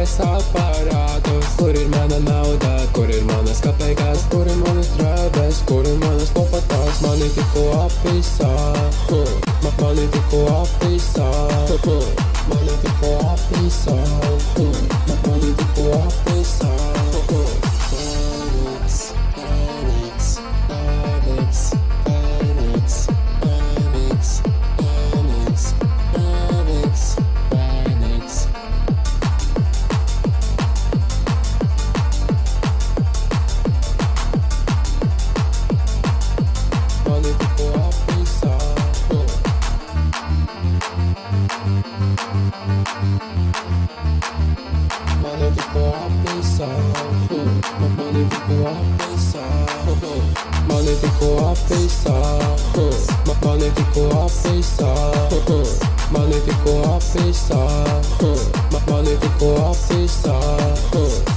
essa parada? Kur ir mana nauda, kur ir manas kapeikas, kur ir manas drēbes, kur ir manas lopatās? Mani tikko apīsā, mani tikko apīsā, mani tikko apīsā, mani tikko apīsā. Money to go up,